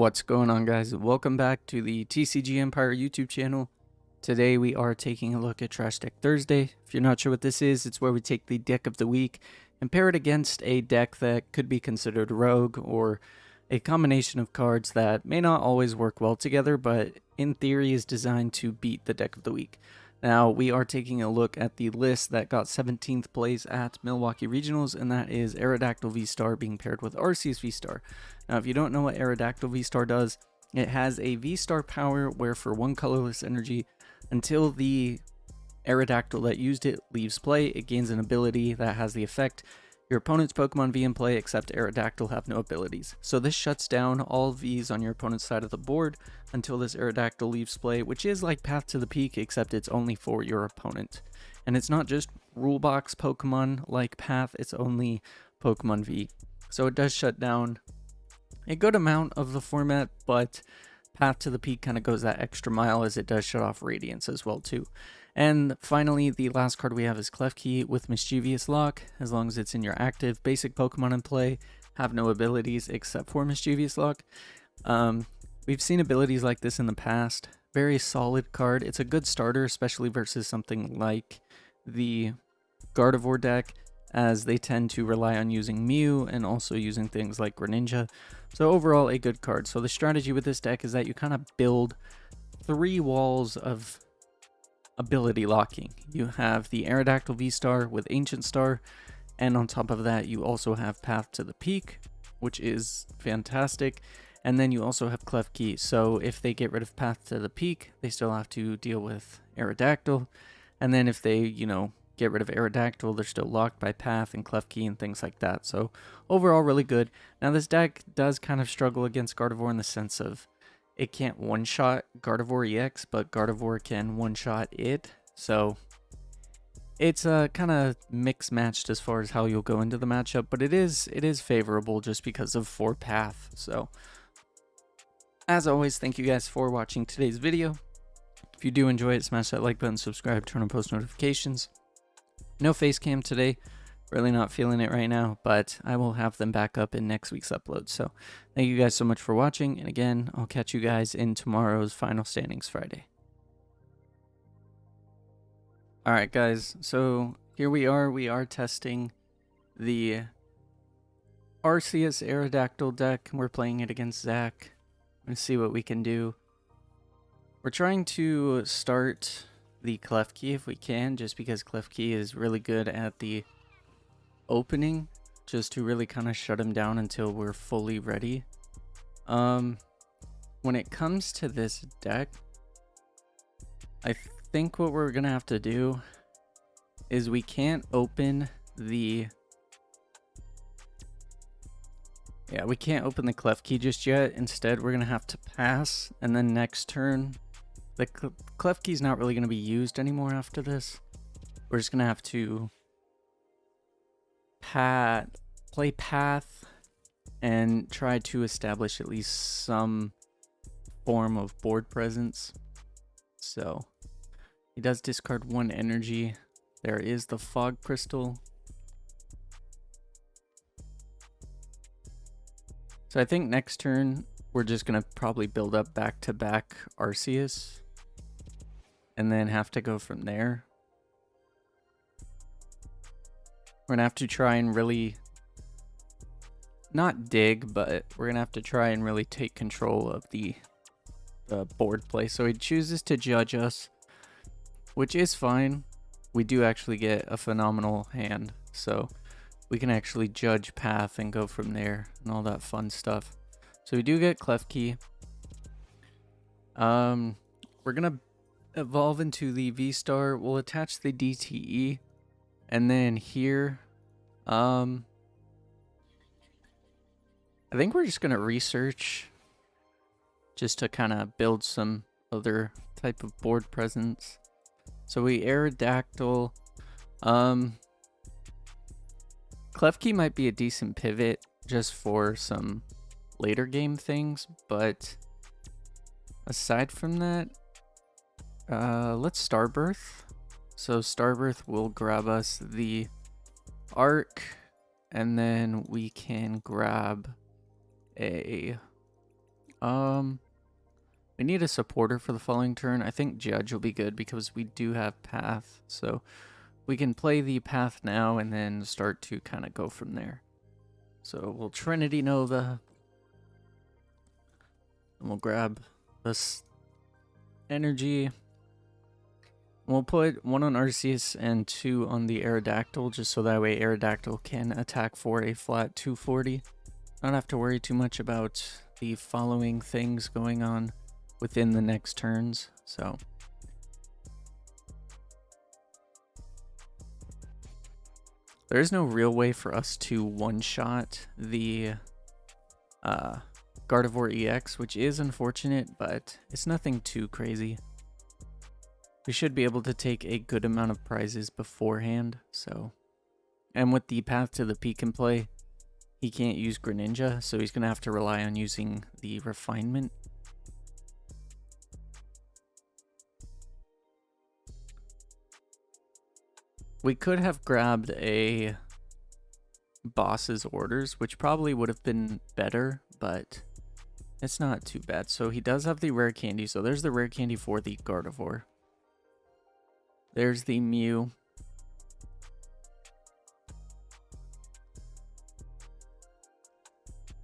What's going on, guys? Welcome back to the TCG Empire YouTube channel. Today we are taking a look at Trash Deck Thursday. If you're not sure what this is, it's where we take the deck of the week and pair it against a deck that could be considered rogue or a combination of cards that may not always work well together, but in theory is designed to beat the deck of the week. Now, we are taking a look at the list that got 17th place at Milwaukee Regionals, and that is Aerodactyl VSTAR being paired with Arceus VSTAR. Now, if you don't know what Aerodactyl VSTAR does, it has a VSTAR power where for one colorless energy, until the Aerodactyl that used it leaves play, it gains an ability that has the effect your opponent's Pokemon V in play except Aerodactyl have no abilities. So this shuts down all Vs on your opponent's side of the board until this Aerodactyl leaves play, which is like Path to the Peak, except it's only for your opponent. And it's not just rule box Pokemon like Path, it's only Pokemon V. So it does shut down a good amount of the format, but Path to the Peak kind of goes that extra mile as it does shut off Radiance as well too. And finally, the last card we have is Klefki with Mischievous Lock. As long as it's in your active basic Pokemon in play, have no abilities except for Mischievous Lock. We've seen abilities like this in the past. Very solid card. It's a good starter, especially versus something like the Gardevoir deck, as they tend to rely on using Mew and also using things like Greninja. So overall, a good card. So the strategy with this deck is that you kind of build 3 walls of ability locking. You have the Aerodactyl VSTAR with Ancient Star, and on top of that you also have Path to the Peak, which is fantastic, and then you also have Klefki. So if they get rid of Path to the Peak, they still have to deal with Aerodactyl, and then if they, get rid of Aerodactyl, they're still locked by Path and Klefki and things like that. So overall, really good. Now this deck does kind of struggle against Gardevoir in the sense of it can't one-shot Gardevoir EX, but Gardevoir can one-shot it. So it's kind of mixed-matched as far as how you'll go into the matchup, but it is favorable just because of 4 Path. So as always, thank you guys for watching today's video. If you do enjoy it, smash that like button, subscribe, turn on post notifications. No face cam today. Really not feeling it right now, but I will have them back up in next week's upload. So thank you guys so much for watching, and again, I'll catch you guys in tomorrow's Final Standings Friday. Alright guys, so here we are testing the Arceus Aerodactyl deck. We're playing it against Zach. Let's see what we can do. We're trying to start the Klefki if we can, just because Klefki is really good at the opening, just to really kind of shut him down until we're fully ready. When it comes to this deck, I think what we're gonna have to do is we can't open the we can't open the Klefki just yet. Instead, we're gonna have to pass, and then next turn the Klefki's not really gonna be used anymore after this. We're just gonna have to play Path and try to establish at least some form of board presence. So he does discard 1 energy. There is the Fog Crystal. So I think next turn we're just gonna probably build up back-to-back Arceus and then have to go from there. We're gonna have to try and really not dig, but we're gonna have to try and really take control of the board play. So he chooses to judge us, which is fine. We do actually get a phenomenal hand, so we can actually judge Path and go from there and all that fun stuff. So we do get Klefki. We're gonna evolve into the VSTAR. We'll attach the DTE. And then here, I think we're just going to research just to kind of build some other type of board presence. So we Aerodactyl. Klefki might be a decent pivot just for some later game things, but aside from that, let's Starbirth. So Starbirth will grab us the Arc, and then we can grab a We need a supporter for the following turn. I think Judge will be good because we do have Path. So we can play the Path now and then start to kind of go from there. So we'll Trinity Nova. And we'll grab this energy. We'll put 1 on Arceus and 2 on the Aerodactyl, just so that way Aerodactyl can attack for a flat 240. Not have to worry too much about the following things going on within the next turns. So there is no real way for us to one-shot the Gardevoir EX, which is unfortunate, but it's nothing too crazy. We should be able to take a good amount of prizes beforehand, so. And with the Path to the Peak in play, he can't use Greninja, so he's going to have to rely on using the Refinement. We could have grabbed a Boss's Orders, which probably would have been better, but it's not too bad. So he does have the Rare Candy, so there's the Rare Candy for the Gardevoir. There's the Mew.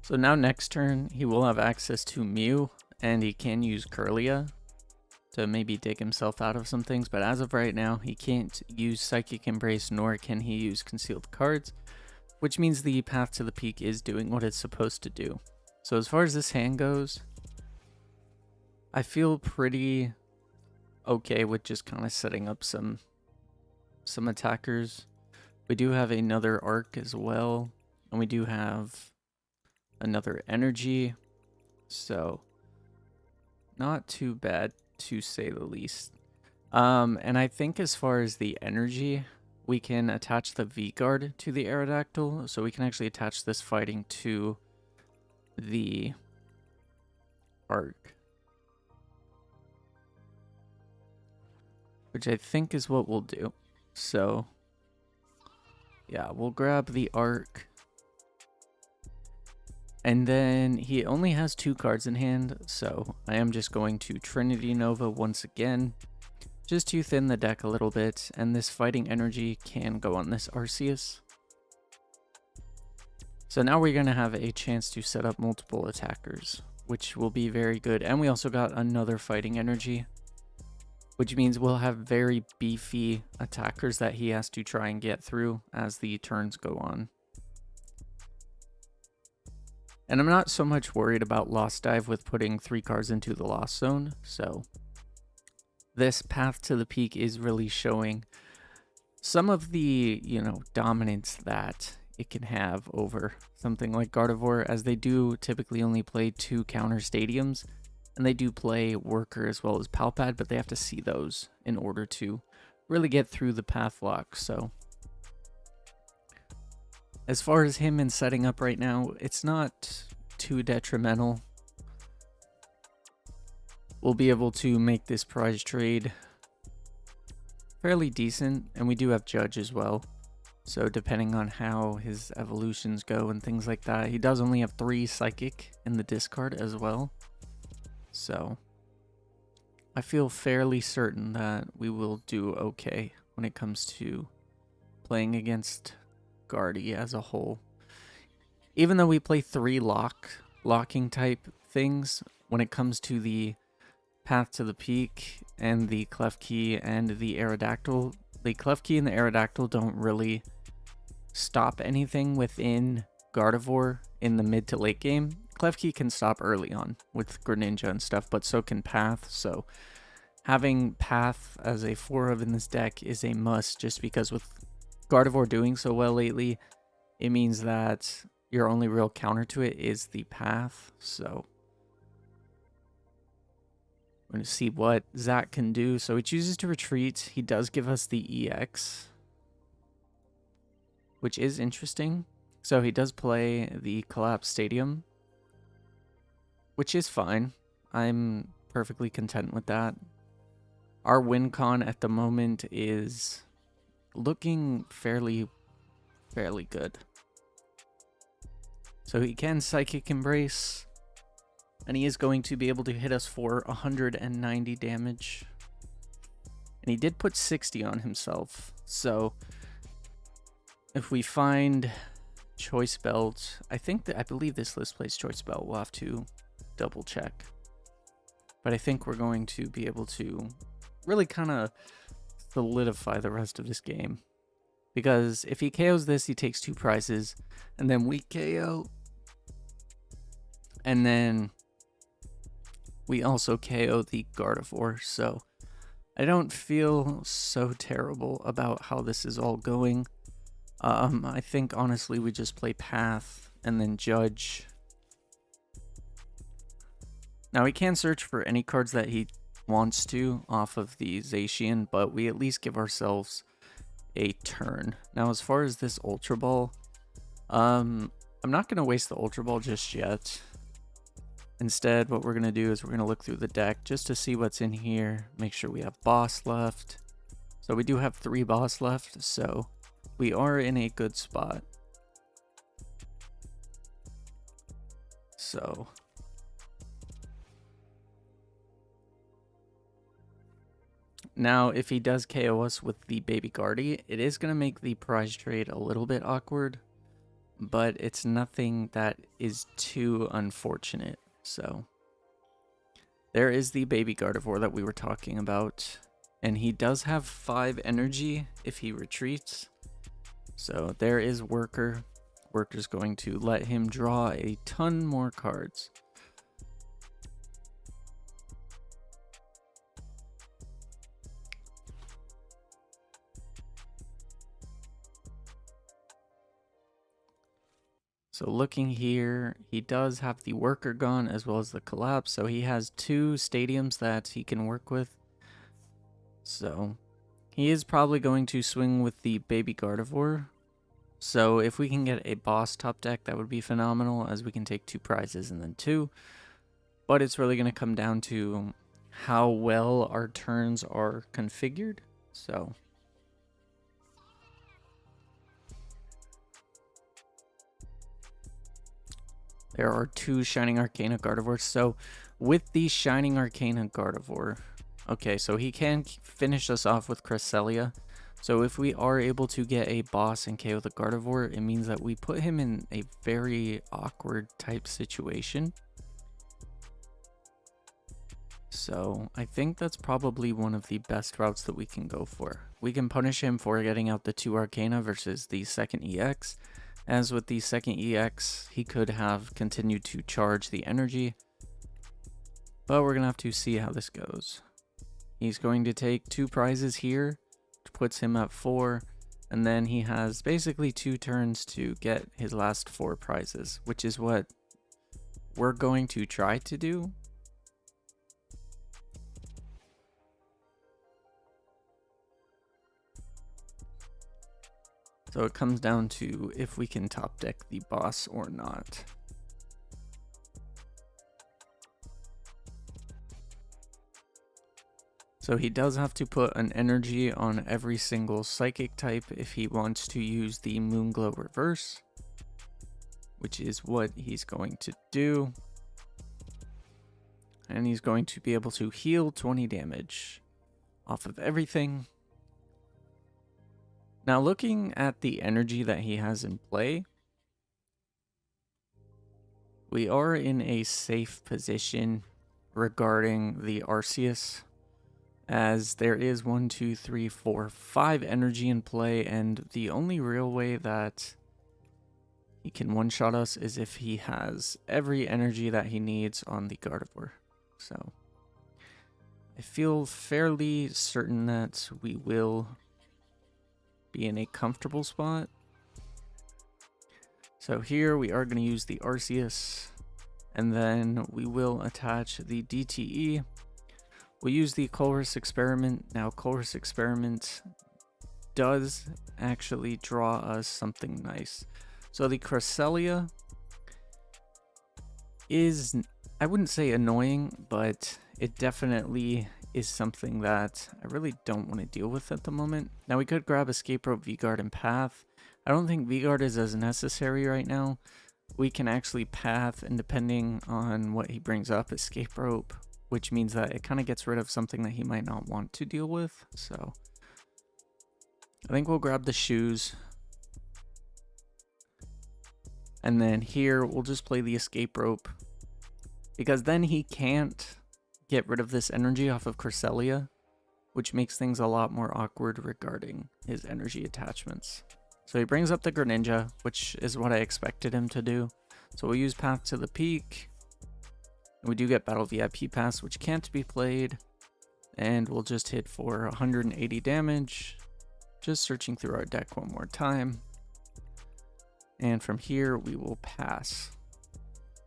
So now next turn, he will have access to Mew, and he can use Kirlia to maybe dig himself out of some things. But as of right now, he can't use Psychic Embrace, nor can he use Concealed Cards, which means the Path to the Peak is doing what it's supposed to do. So as far as this hand goes, I feel pretty okay with just kind of setting up some attackers. We do have another Arc as well, and we do have another Energy, so not too bad to say the least. And I think as far as the Energy, we can attach the V-Guard to the Aerodactyl, so we can actually attach this fighting to the Arc, which I think is what we'll do. So yeah, we'll grab the Arc, and then he only has 2 cards in hand, so I am just going to Trinity Nova once again, just to thin the deck a little bit, and this Fighting Energy can go on this Arceus. So now we're going to have a chance to set up multiple attackers, which will be very good. And we also got another Fighting Energy, which means we'll have very beefy attackers that he has to try and get through as the turns go on. And I'm not so much worried about Lost Dive with putting 3 cards into the Lost Zone, so this Path to the Peak is really showing some of the, dominance that it can have over something like Gardevoir, as they do typically only play 2 counter stadiums, and they do play Worker as well as Palpad, but they have to see those in order to really get through the path lock. So as far as him and setting up right now, it's not too detrimental. We'll be able to make this prize trade fairly decent, and we do have Judge as well. So depending on how his evolutions go and things like that, he does only have 3 Psychic in the discard as well. So I feel fairly certain that we will do okay when it comes to playing against Guardy as a whole. Even though we play 3 locking type things, when it comes to the Path to the Peak and the Klefki and the Aerodactyl, the Klefki and the Aerodactyl don't really stop anything within Gardevoir in the mid to late game. Klefki can stop early on with Greninja and stuff, but so can Path. So having Path as a 4-of in this deck is a must, just because with Gardevoir doing so well lately, it means that your only real counter to it is the Path. So we're going to see what Zach can do. So he chooses to retreat. He does give us the EX, which is interesting. So he does play the Collapse Stadium, which is fine. I'm perfectly content with that. Our win con at the moment is looking fairly good. So he can Psychic Embrace. And he is going to be able to hit us for 190 damage. And he did put 60 on himself. So if we find Choice Belt, I believe this list plays Choice Belt. We'll have to double check. But I think we're going to be able to really kind of solidify the rest of this game. Because if he KOs this, he takes 2 prizes. And then we KO. And then we also KO the Gardevoir. So I don't feel so terrible about how this is all going. I think honestly we just play Path and then Judge. Now he can search for any cards that he wants to off of the Zacian, but we at least give ourselves a turn. Now as far as this Ultra Ball, I'm not going to waste the Ultra Ball just yet. Instead, what we're going to do is we're going to look through the deck just to see what's in here. Make sure we have boss left. So we do have 3 boss left, so we are in a good spot. So now if he does KO us with the Baby Guardy, it is going to make the prize trade a little bit awkward, but it's nothing that is too unfortunate. So there is the Baby Gardevoir that we were talking about, and he does have 5 energy if he retreats. So there is Worker. Worker's going to let him draw a ton more cards. So looking here, he does have the Worker Gun as well as the Collapse. So he has 2 stadiums that he can work with. So he is probably going to swing with the Baby Gardevoir. So if we can get a boss top deck, that would be phenomenal, as we can take 2 prizes and then 2. But it's really going to come down to how well our turns are configured. So there are 2 Shining Arcana Gardevoirs. So with the Shining Arcana Gardevoir, okay, so he can finish us off with Cresselia. So if we are able to get a boss and KO the Gardevoir, it means that we put him in a very awkward type situation. So I think that's probably one of the best routes that we can go for. We can punish him for getting out the 2 Arcana versus the second EX. As with the second EX, he could have continued to charge the energy. But we're going to have to see how this goes. He's going to take 2 prizes here, which puts him at 4. And then he has basically 2 turns to get his last 4 prizes, which is what we're going to try to do. So it comes down to if we can top deck the boss or not. So he does have to put an energy on every single psychic type if he wants to use the Moonglow Reverse, which is what he's going to do. And he's going to be able to heal 20 damage off of everything. Now looking at the energy that he has in play, we are in a safe position regarding the Arceus, as there is 1, 2, 3, 4, 5 energy in play, and the only real way that he can one-shot us is if he has every energy that he needs on the Gardevoir. So I feel fairly certain that we will be in a comfortable spot. So here we are going to use the Arceus, and then we will attach the DTE. We'll use the Colress Experiment. Now Colress Experiment does actually draw us something nice. So the Cresselia is, I wouldn't say annoying, but it definitely is something that I really don't want to deal with at the moment. Now we could grab Escape Rope, V-Guard, and Path. I don't think V-Guard is as necessary right now, we can actually path, and depending on what he brings up, escape rope, which means that it kind of gets rid of something that he might not want to deal with. So I think we'll grab the shoes. And then here we'll just play the escape rope, because then he can't get rid of this energy off of Cresselia, which makes things a lot more awkward regarding his energy attachments. So he brings up the Greninja, which is what I expected him to do. So we'll use Path to the Peak. We do get Battle VIP Pass, which can't be played. And we'll just hit for 180 damage. Just searching through our deck one more time. And from here, we will pass.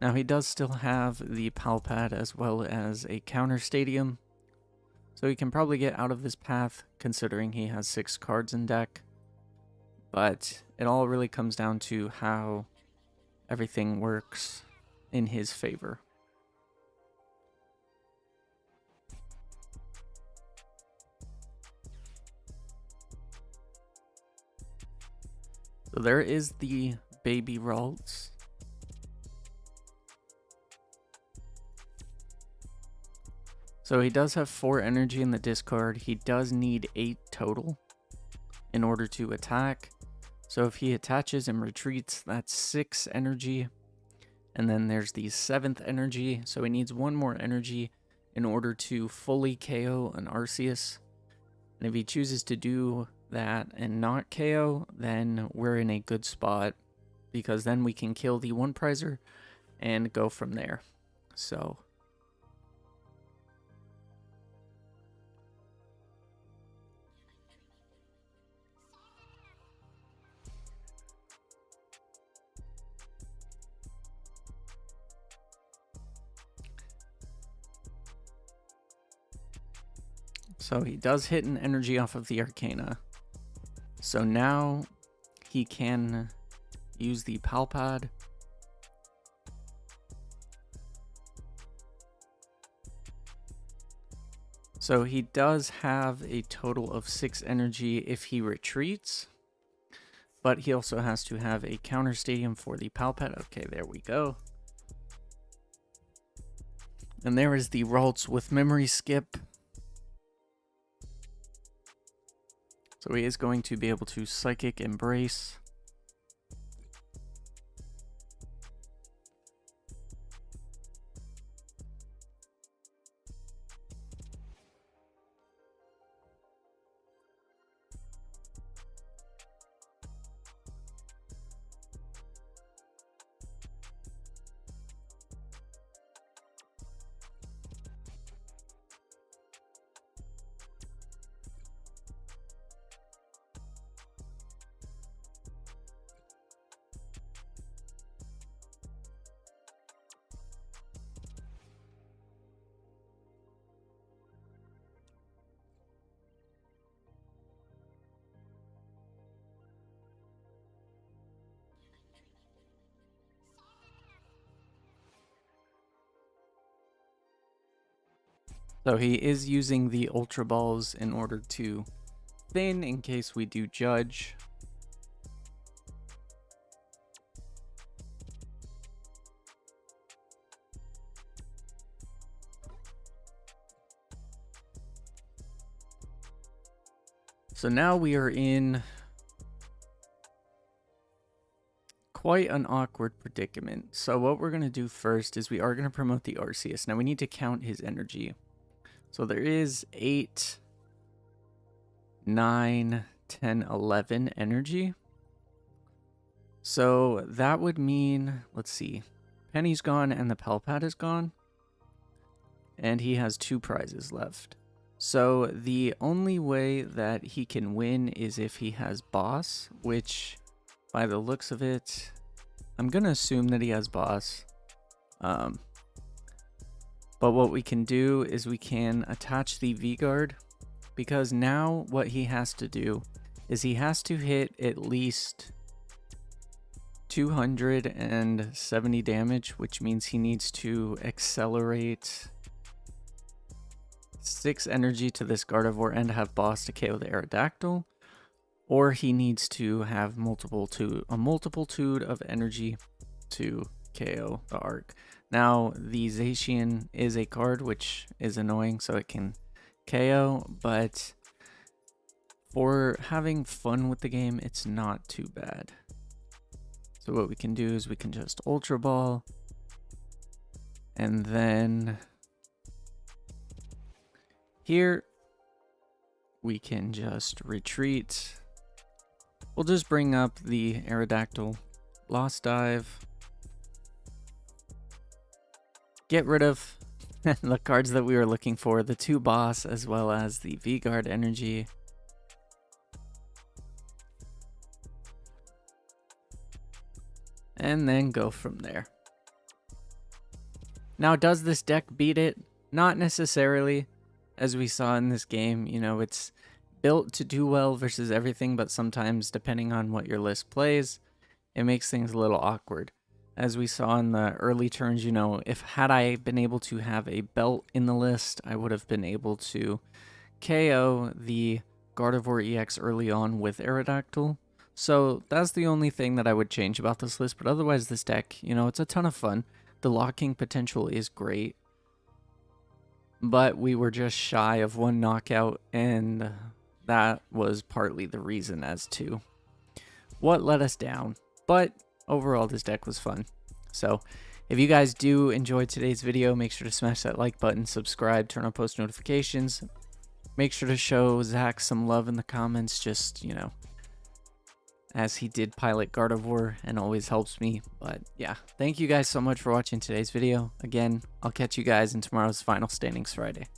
Now he does still have the Palpad as well as a Counter Stadium. So he can probably get out of this path, considering he has 6 cards in deck. But it all really comes down to how everything works in his favor. So there is the baby Ralts. So he does have 4 energy in the discard. He does need 8 total in order to attack. So if he attaches and retreats, that's 6 energy. And then there's the 7th energy. So he needs 1 more energy in order to fully KO an Arceus. And if he chooses to do that and not KO, then we're in a good spot, because then we can kill the 1 prizer and go from there. So he does hit an energy off of the Arcana. So now he can use the Palpad. So he does have a total of 6 energy if he retreats. But he also has to have a Counter Stadium for the Palpad. Okay, there we go. And there is the Ralts with Memory Skip. So he is going to be able to Psychic Embrace. So he is using the Ultra Balls in order to thin in case we do judge. So now we are in quite an awkward predicament. So what we're going to do first is we are going to promote the Arceus. Now we need to count his energy. So there is 8, 9, 10, 11 energy. So that would mean, let's see, Penny's gone and the Palpad is gone. And he has 2 prizes left. So the only way that he can win is if he has Boss, which by the looks of it, I'm going to assume that he has Boss. But what we can do is we can attach the V-Guard, because now what he has to do is he has to hit at least 270 damage, which means he needs to accelerate 6 energy to this Gardevoir and have Boss to KO the Aerodactyl, or he needs to have a multitude of energy to KO the Arc. Now, the Zacian is a card, which is annoying, so it can KO, but for having fun with the game, it's not too bad. So what we can do is we can just Ultra Ball, and then here we can just retreat. We'll just bring up the Aerodactyl Lost Dive. Get rid of the cards that we were looking for, the 2 boss as well as the V-Guard energy. And then go from there. Now, does this deck beat it? Not necessarily. As we saw in this game, you know, it's built to do well versus everything, but sometimes, depending on what your list plays, it makes things a little awkward. As we saw in the early turns, you know, had I been able to have a belt in the list, I would have been able to KO the Gardevoir EX early on with Aerodactyl. So that's the only thing that I would change about this list, but otherwise this deck, you know, it's a ton of fun. The locking potential is great, but we were just shy of 1 knockout, and that was partly the reason as to what let us down. But overall, this deck was fun. So if you guys do enjoy today's video, make sure to smash that like button, subscribe, turn on post notifications. Make sure to show Zach some love in the comments, just, you know, as he did pilot Gardevoir and always helps me. But yeah, thank you guys so much for watching today's video. Again, I'll catch you guys in tomorrow's Final Standings Friday.